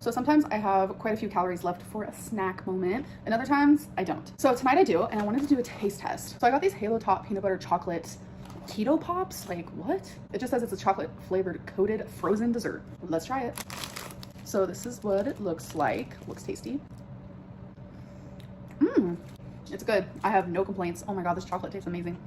So sometimes I have quite a few calories left for a snack moment, and other times I don't. So tonight I do, and I wanted to do a taste test. So I got these Halo Top peanut butter chocolate keto pops. Like, what? It just says it's a chocolate flavored coated frozen dessert. Let's try it. So this is what it looks like. Looks tasty. It's good. I have no complaints. Oh my god, this chocolate tastes amazing.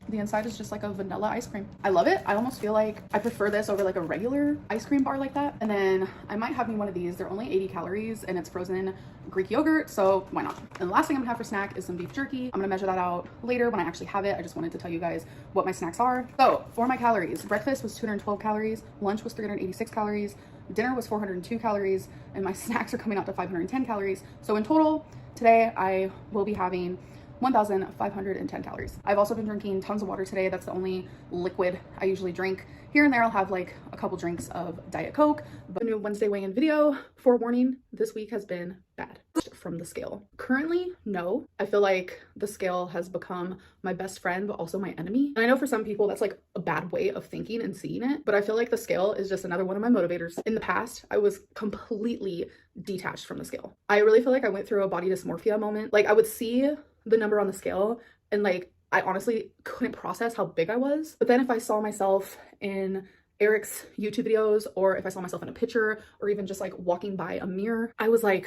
The inside is just like a vanilla ice cream. I love it. I almost feel like I prefer this over like a regular ice cream bar like that. And then I might have me one of these. They're only 80 calories and it's frozen Greek yogurt, so why not? And the last thing I'm gonna have for snack is some beef jerky. I'm gonna measure that out later when I actually have it. I just wanted to tell you guys what my snacks are. So for my calories, breakfast was 212 calories, lunch was 386 calories, dinner was 402 calories, and my snacks are coming out to 510 calories. So in total, today I will be having 1,510 calories. I've also been drinking tons of water today. That's the only liquid I usually drink. Here and there, I'll have like a couple drinks of Diet Coke. But new Wednesday weigh-in video, forewarning, this week has been bad. From the scale. Currently, no. I feel like the scale has become my best friend, but also my enemy. And I know for some people that's like a bad way of thinking and seeing it, but I feel like the scale is just another one of my motivators. In the past, I was completely detached from the scale. I really feel like I went through a body dysmorphia moment. Like I would see the number on the scale and like I honestly couldn't process how big I was. But then if I saw myself in Eric's YouTube videos, or if I saw myself in a picture, or even just like walking by a mirror, I was like,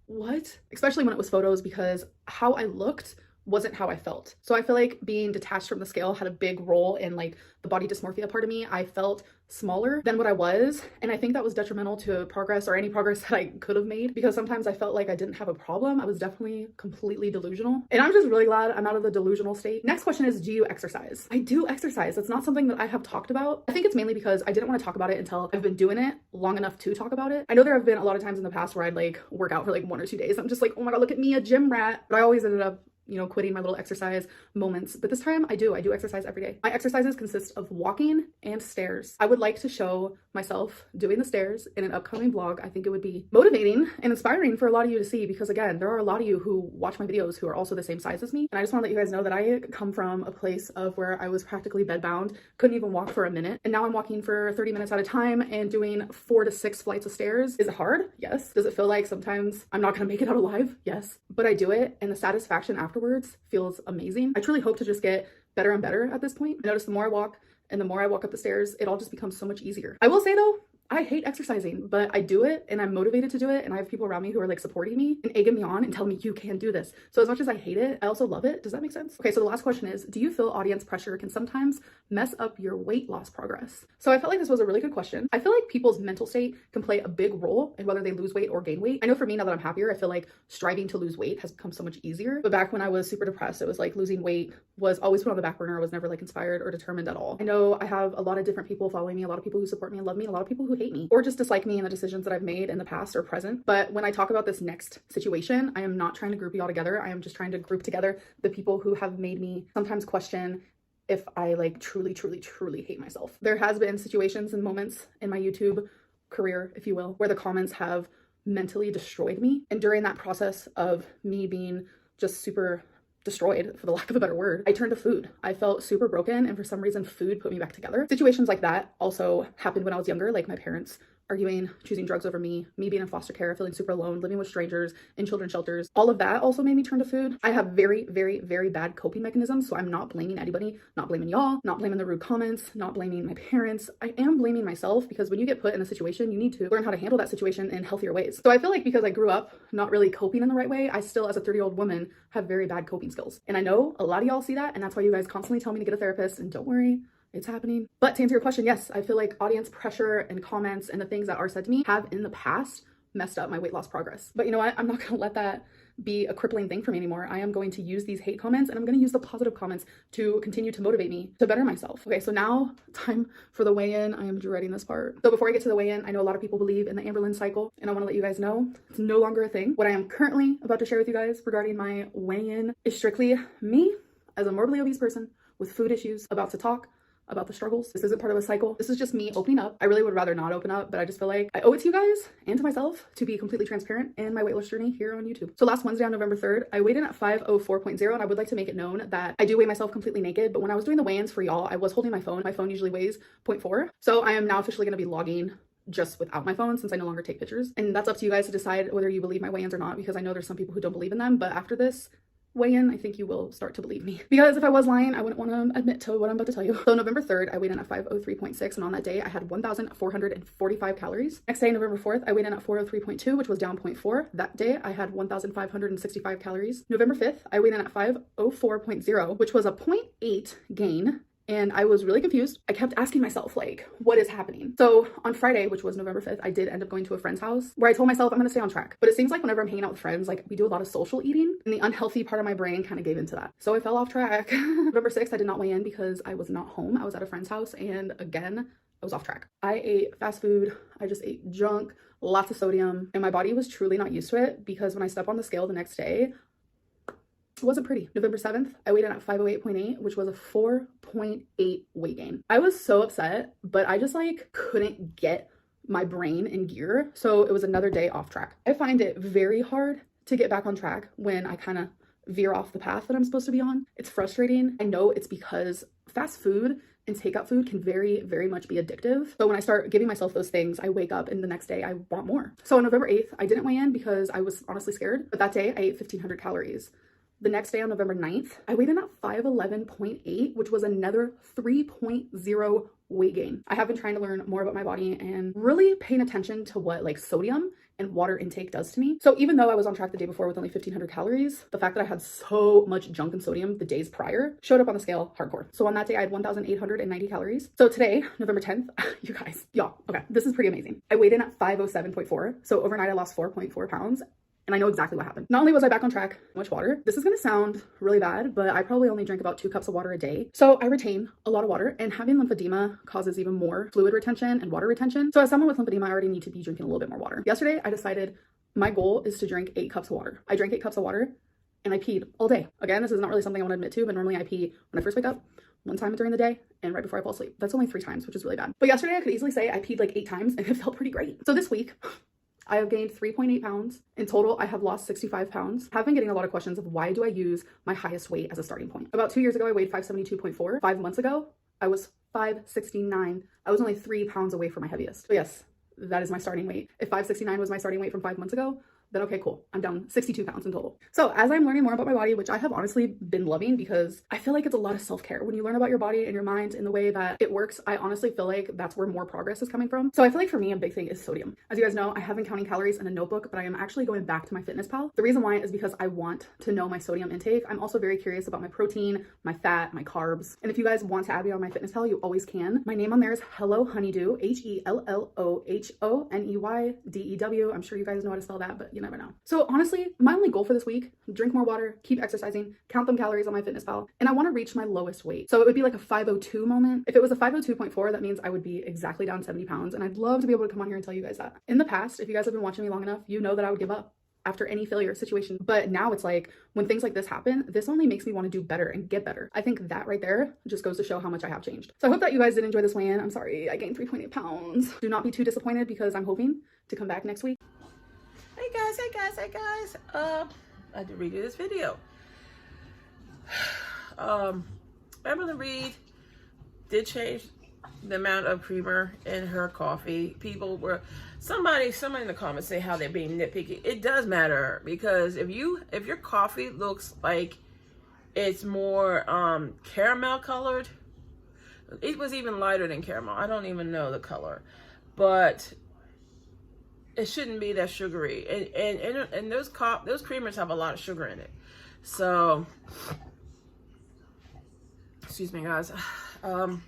what? Especially when it was photos, because how I looked wasn't how I felt. So I feel like being detached from the scale had a big role in like the body dysmorphia part of me. I felt smaller than what I was, and I think that was detrimental to progress or any progress that I could have made, because sometimes I felt like I didn't have a problem. I was definitely completely delusional, and I'm just really glad I'm out of the delusional state. Next question is, do you exercise? I do exercise. It's not something that I have talked about. I think it's mainly because I didn't want to talk about it until I've been doing it long enough to talk about it. I know there have been a lot of times in the past where I'd like work out for like 1 or 2 days. I'm just like, oh my god, look at me, a gym rat. But I always ended up, you know, quitting my little exercise moments. But this time I do exercise every day. My exercises consist of walking and stairs. I would like to show myself doing the stairs in an upcoming vlog. I think it would be motivating and inspiring for a lot of you to see, because again, there are a lot of you who watch my videos who are also the same size as me. And I just want to let you guys know that I come from a place of where I was practically bedbound, couldn't even walk for a minute. And now I'm walking for 30 minutes at a time and doing 4 to 6 flights of stairs. Is it hard? Yes. Does it feel like sometimes I'm not gonna make it out alive? Yes. But I do it, and the satisfaction afterwards feels amazing. I truly hope to just get better and better at this point. I notice the more I walk and the more I walk up the stairs, it all just becomes so much easier. I will say though, I hate exercising, but I do it and I'm motivated to do it, and I have people around me who are like supporting me and egging me on and telling me you can do this. So as much as I hate it, I also love it. Does that make sense? Okay, so the last question is, do you feel audience pressure can sometimes mess up your weight loss progress? So I felt like this was a really good question. I feel like people's mental state can play a big role in whether they lose weight or gain weight. I know for me, now that I'm happier, I feel like striving to lose weight has become so much easier. But back when I was super depressed, it was like losing weight was always put on the back burner. I was never like inspired or determined at all. I know I have a lot of different people following me, a lot of people who support me and love me, and a lot of people who hate me or just dislike me and the decisions that I've made in the past or present. But when I talk about this next situation, I am not trying to group you all together. I am just trying to group together the people who have made me sometimes question if I like truly hate myself. There has been situations and moments in my YouTube career, if you will, where the comments have mentally destroyed me. And during that process of me being just super destroyed, for the lack of a better word, I turned to food. I felt super broken, and for some reason food put me back together. Situations like that also happened when I was younger, like my parents arguing, choosing drugs over me being in foster care, feeling super alone, living with strangers in children's shelters. All of that also made me turn to food. I have very bad coping mechanisms, so I'm not blaming anybody, not blaming y'all, not blaming the rude comments, not blaming my parents. I am blaming myself, because when you get put in a situation, you need to learn how to handle that situation in healthier ways. So I feel like because I grew up not really coping in the right way, I still, as a 30-year-old woman, have very bad coping skills. And I know a lot of y'all see that, and that's why you guys constantly tell me to get a therapist, and don't worry, it's happening. But to answer your question, yes, I feel like audience pressure and comments and the things that are said to me have in the past messed up my weight loss progress. But you know what? I'm not gonna let that be a crippling thing for me anymore. I am going to use these hate comments, and I'm going to use the positive comments to continue to motivate me to better myself. Okay, so now time for the weigh-in. I am dreading this part. So before I get to the weigh-in, I know a lot of people believe in the Amberlynn cycle, and I want to let you guys know it's no longer a thing. What I am currently about to share with you guys regarding my weigh-in is strictly me as a morbidly obese person with food issues about to talk about the struggles. This isn't part of a cycle. This is just me opening up. I really would rather not open up, but I just feel like I owe it to you guys and to myself to be completely transparent in my weight loss journey here on YouTube. So last Wednesday on November 3rd, I weighed in at 504.0, and I would like to make it known that I do weigh myself completely naked, but when I was doing the weigh-ins for y'all, I was holding my phone. My phone usually weighs 0.4. So I am now officially going to be logging just without my phone since I no longer take pictures. And that's up to you guys to decide whether you believe my weigh-ins or not, because I know there's some people who don't believe in them, but after this weigh-in, I think you will start to believe me. Because if I was lying, I wouldn't want to admit to what I'm about to tell you. So November 3rd, I weighed in at 503.6, and on that day, I had 1,445 calories. Next day, November 4th, I weighed in at 403.2, which was down 0.4. That day, I had 1,565 calories. November 5th, I weighed in at 504.0, which was a 0.8 gain. And I was really confused. I kept asking myself, like, what is happening? So on Friday, which was November 5th, I did end up going to a friend's house where I told myself I'm going to stay on track. But it seems like whenever I'm hanging out with friends, like, we do a lot of social eating, and the unhealthy part of my brain kind of gave into that. So I fell off track. November 6th, I did not weigh in because I was not home. I was at a friend's house, and again, I was off track. I ate fast food. I just ate junk, lots of sodium, and my body was truly not used to it, because when I stepped on the scale the next day, it wasn't pretty. November 7th, I weighed in at 508.8, which was a 4.8 weight gain. I was so upset, but I just like couldn't get my brain in gear. So it was another day off track. I find it very hard to get back on track when I kind of veer off the path that I'm supposed to be on. It's frustrating. I know it's because fast food and takeout food can very, very much be addictive. So when I start giving myself those things, I wake up and the next day I want more. So on November 8th, I didn't weigh in because I was honestly scared. But that day I ate 1,500 calories. The next day on November 9th, I weighed in at 511.8, which was another 3.0 weight gain. I have been trying to learn more about my body and really paying attention to what like sodium and water intake does to me. So even though I was on track the day before with only 1,500 calories, the fact that I had so much junk and sodium the days prior showed up on the scale hardcore. So on that day, I had 1,890 calories. So today, November 10th, you guys, y'all, okay, this is pretty amazing. I weighed in at 507.4. So overnight, I lost 4.4 pounds. And I know exactly what happened. Not only was I back on track, much water. This is gonna sound really bad, but I probably only drink about 2 cups of water a day. So I retain a lot of water, and having lymphedema causes even more fluid retention and water retention. So as someone with lymphedema, I already need to be drinking a little bit more water. Yesterday, I decided my goal is to drink 8 cups of water. I drank 8 cups of water and I peed all day. Again, this is not really something I want to admit to, but normally I pee when I first wake up, 1 time during the day, and right before I fall asleep. That's only 3 times, which is really bad. But yesterday I could easily say I peed like 8 times and it felt pretty great. So this week, I have gained 3.8 pounds. In total, I have lost 65 pounds. I've been getting a lot of questions of why do I use my highest weight as a starting point. About 2 years ago, I weighed 572.4. 5 months ago, I was 569. I was only 3 pounds away from my heaviest. So yes, that is my starting weight. If 569 was my starting weight from 5 months ago, then okay, cool. I'm down 62 pounds in total. So as I'm learning more about my body, which I have honestly been loving because I feel like it's a lot of self-care. When you learn about your body and your mind and the way that it works, I honestly feel like that's where more progress is coming from. So I feel like for me, a big thing is sodium. As you guys know, I have been counting calories in a notebook, but I am actually going back to my fitness pal. The reason why is because I want to know my sodium intake. I'm also very curious about my protein, my fat, my carbs. And if you guys want to add me on my fitness pal, you always can. My name on there is Hello Honeydew, HELLOHONEYDEW. I'm sure you guys know how to spell that, but you never know. So honestly, my only goal for this week, drink more water, keep exercising, count them calories on my fitness pal, and I want to reach my lowest weight. So it would be like a 502 moment. If it was a 502.4, that means I would be exactly down 70 pounds. And I'd love to be able to come on here and tell you guys that. In the past, if you guys have been watching me long enough, you know that I would give up after any failure situation. But now it's like when things like this happen, this only makes me want to do better and get better. I think that right there just goes to show how much I have changed. So I hope that you guys did enjoy this weigh-in. I'm sorry, I gained 3.8 pounds. Do not be too disappointed because I'm hoping to come back next week. Hey guys, I had to redo this video. Amberlynn Reid did change the amount of creamer in her coffee. People were, somebody in the comments say how they're being nitpicky. It does matter, because if your coffee looks like it's more caramel colored, it was even lighter than caramel. I don't even know the color, but it shouldn't be that sugary, and those creamers have a lot of sugar in it. So, excuse me, guys. A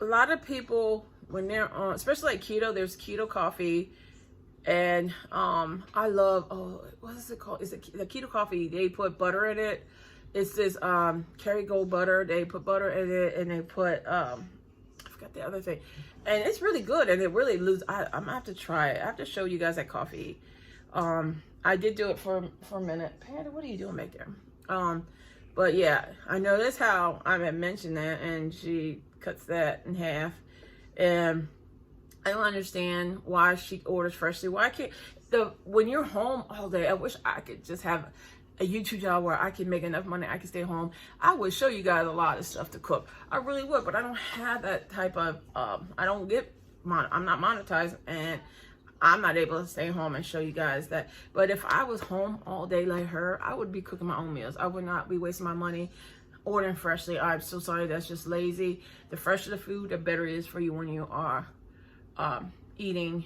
lot of people, when they're on, especially like keto, there's keto coffee, and I love, what is it called? Is it the keto coffee? They put butter in it. It's this Kerrygold butter. They put butter in it, and they put I forgot the other thing. And it's really good, and it really I'm gonna have to try it. I have to show you guys that coffee. I did do it for a minute. Panda, what are you doing back there? But yeah, I noticed how I had mentioned that, and she cuts that in half. And I don't understand why she orders freshly. Why can't when you're home all day? I wish I could just have a YouTube job where I can make enough money, I can stay home, I would show you guys a lot of stuff to cook. I really would, but I don't have that type of, I don't get, I'm not monetized, and I'm not able to stay home and show you guys that. But if I was home all day like her, I would be cooking my own meals. I would not be wasting my money ordering freshly. I'm so sorry, that's just lazy. The fresher the food, the better it is for you when you are eating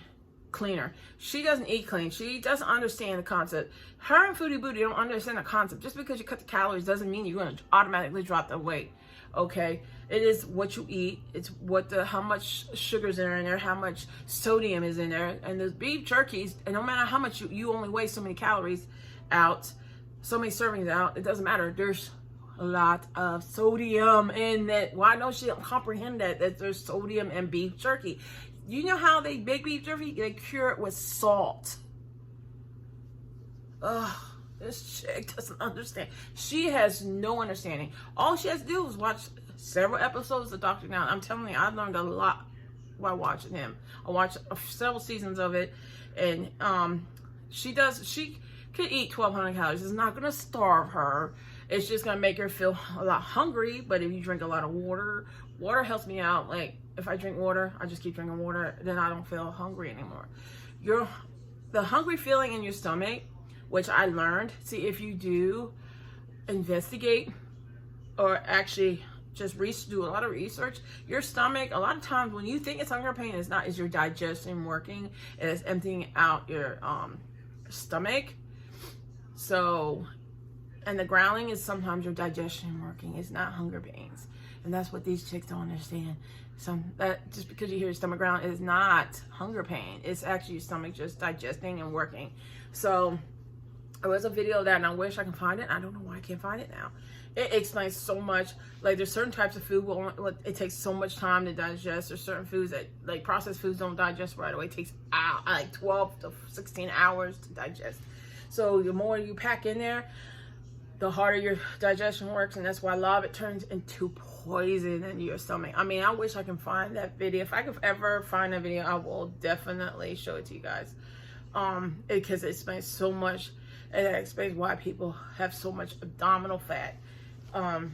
cleaner. She doesn't eat clean. She doesn't understand the concept. Her and Foodie Booty don't understand the concept. Just because you cut the calories doesn't mean you're going to automatically drop the weight. Okay, it is what you eat. It's how much sugar's in there, how much sodium is in there. And the beef jerkies, and no matter how much you only weigh so many calories out, so many servings out, it doesn't matter. There's a lot of sodium in that. Why don't she comprehend that there's sodium in beef jerky? You know how they make beef jerky? They cure it with salt. Ugh. This chick doesn't understand. She has no understanding. All she has to do is watch several episodes of Dr. Now. I'm telling you, I learned a lot by watching him. I watched several seasons of it, and she could eat 1,200 calories. It's not gonna starve her. It's just gonna make her feel a lot hungry. But if you drink a lot of water, water helps me out. Like if I drink water, I just keep drinking water, then I don't feel hungry anymore. The hungry feeling in your stomach, which I learned, see, if you do investigate or actually just do a lot of research, your stomach, a lot of times when you think it's hunger pain, it's not. Is your digestion working, and it's emptying out your stomach. So, and the growling is sometimes your digestion working. It's not hunger pains, and that's what these chicks don't understand. That just because you hear your stomach growl is not hunger pain. It's actually your stomach just digesting and working. So there was a video of that, and I wish I can find it. I don't know why I can't find it now. It explains so much. Like there's certain types of food it takes so much time to digest. There's certain foods that, like processed foods, don't digest right away. It takes like 12 to 16 hours to digest. So the more you pack in there, the harder your digestion works, and that's why a lot of it turns into poison in your stomach. I mean, I wish I can find that video. If I could ever find that video, I will definitely show it to you guys. Because it explains so much. And that explains why people have so much abdominal fat, and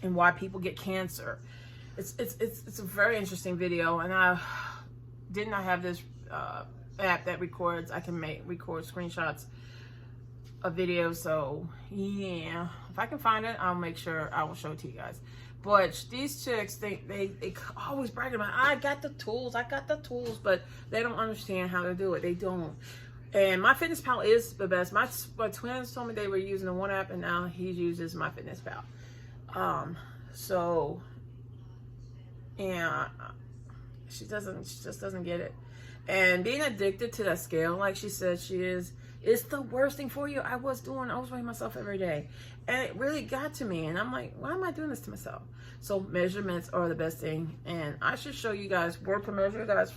why people get cancer. It's a very interesting video, and I have this app that records. I can record screenshots of videos. So yeah, if I can find it, I'll make sure I will show it to you guys. But these chicks, they always brag about, I got the tools, but they don't understand how to do it. They don't. And MyFitnessPal is the best. My twins told me they were using the one app, and now he uses MyFitnessPal. So yeah, she just doesn't get it. And being addicted to that scale, like she said she is, it's the worst thing for you. I was weighing myself every day, and it really got to me. And I'm like, why am I doing this to myself? So measurements are the best thing, and I should show you guys where to measure. That's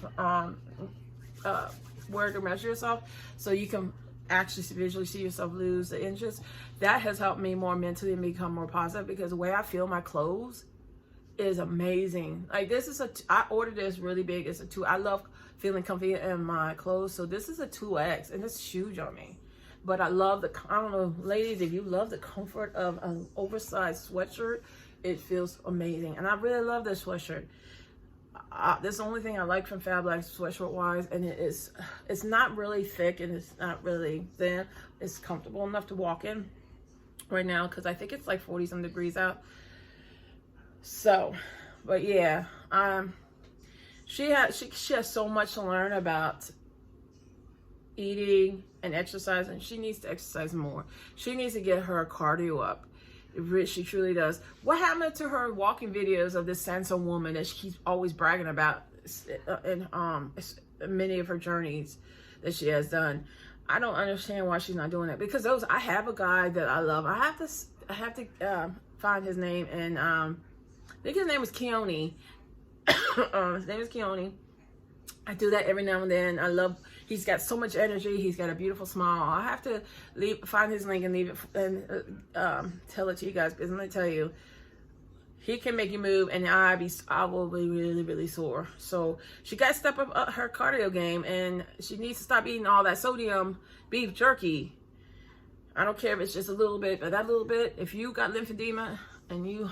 where to measure yourself, so you can actually visually see yourself lose the inches. That has helped me more mentally and become more positive, because the way I feel my clothes is amazing. Like this is I ordered this really big. It's a 2. I love feeling comfy in my clothes, so this is a 2X, and it's huge on me. But I love I don't know, ladies, if you love the comfort of an oversized sweatshirt, it feels amazing. And I really love this sweatshirt. That's the only thing I like from Fab Life sweatshirt wise, and it's not really thick and it's not really thin. It's comfortable enough to walk in right now, because I think it's like 40-some degrees out. So, but yeah, she has so much to learn about eating and exercising. She needs to exercise more. She needs to get her cardio up. She truly does. What happened to her walking videos of this Sansa woman that she keeps always bragging about in many of her journeys that she has done? I don't understand why she's not doing that, because I have a guy that I love. I have to find his name, and I think his name is Keone. His name is Keone. I do that every now and then. He's got so much energy. He's got a beautiful smile. I have to find his link and leave it and tell it to you guys, because let me tell you, he can make you move, and I will be really, really sore. So she got to step up her cardio game, and she needs to stop eating all that sodium beef jerky. I don't care if it's just a little bit, but that little bit, if you got lymphedema and you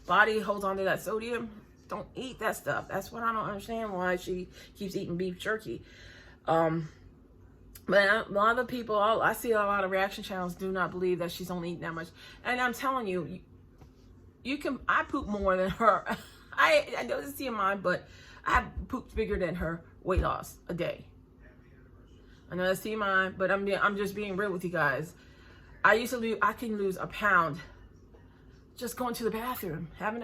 body holds on to that sodium, don't eat that stuff. That's what I don't understand why she keeps eating beef jerky. But a lot of people, I see a lot of reaction channels do not believe that she's only eating that much. And I'm telling you, I poop more than her. I know it's TMI, but I have pooped bigger than her weight loss a day. I know that's TMI, but I'm just being real with you guys. I can lose a pound just going to the bathroom, having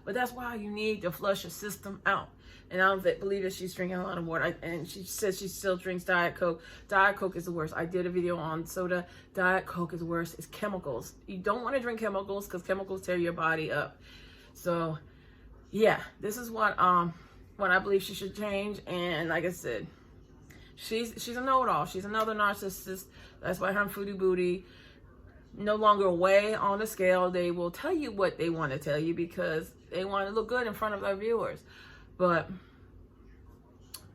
but that's why you need to flush your system out. And I don't believe that she's drinking a lot of water. And she says she still drinks Diet Coke. Diet Coke is the worst. I did a video on soda. Diet Coke is the worst. It's chemicals. You don't want to drink chemicals because chemicals tear your body up. So, yeah, this is what I believe she should change. And like I said, she's a know-it-all. She's another narcissist. That's why her Foodie Booty no longer weigh on the scale. They will tell you what they want to tell you because they want to look good in front of their viewers. But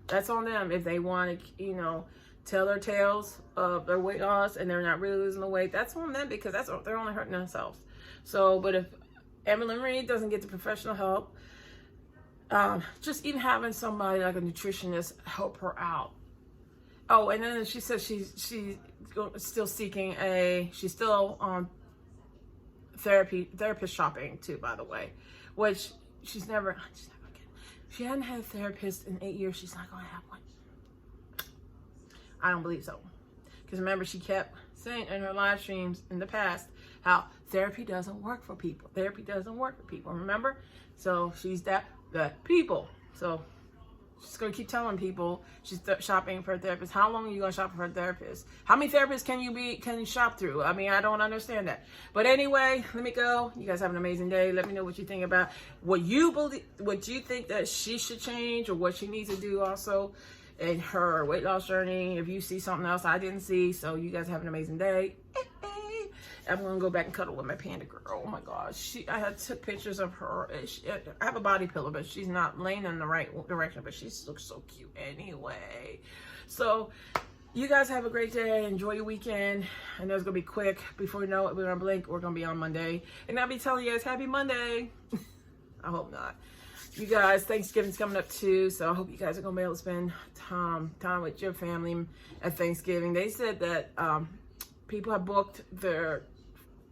that's on them. If they want to, tell their tales of their weight loss and they're not really losing the weight, that's on them because they're only hurting themselves. So, but if Amberlynn Reid doesn't get the professional help, just even having somebody like a nutritionist help her out. Oh, and then she says she's still seeking she's still on therapist shopping too, by the way, which she hadn't had a therapist in 8 years. She's not going to have one. I don't believe so. Because remember, she kept saying in her live streams in the past how therapy doesn't work for people. Therapy doesn't work for people, remember? So she's the people. So she's going to keep telling people she's shopping for a therapist. How long are you going to shop for a therapist? How many therapists can you shop through? I mean, I don't understand that. But anyway, let me go. You guys have an amazing day. Let me know what you think about what you think that she should change or what she needs to do also in her weight loss journey. If you see something else I didn't see. So you guys have an amazing day. I'm going to go back and cuddle with my panda girl. Oh my gosh. I took pictures of her. I have a body pillow, but she's not laying in the right direction, but she looks so cute anyway. So you guys have a great day. Enjoy your weekend. I know it's going to be quick. Before you know it, we're going to blink. We're going to be on Monday. And I'll be telling you guys happy Monday. I hope not. You guys, Thanksgiving's coming up too, so I hope you guys are going to be able to spend time with your family at Thanksgiving. They said that people have booked their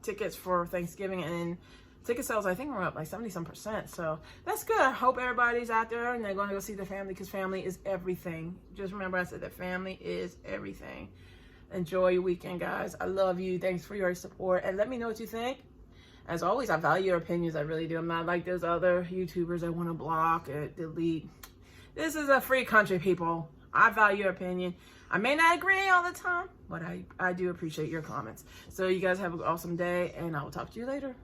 tickets for Thanksgiving, and ticket sales I think were up like 70-some%. So that's good. I hope everybody's out there and they're going to go see their family because family is everything. Just remember I said that family is everything. Enjoy your weekend, guys. I love you. Thanks for your support, and let me know what you think. As always, I value your opinions. I really do. I'm not like those other YouTubers that want to block or delete. This is a free country, people. I value your opinion. I may not agree all the time, but I do appreciate your comments. So you guys have an awesome day, and I will talk to you later.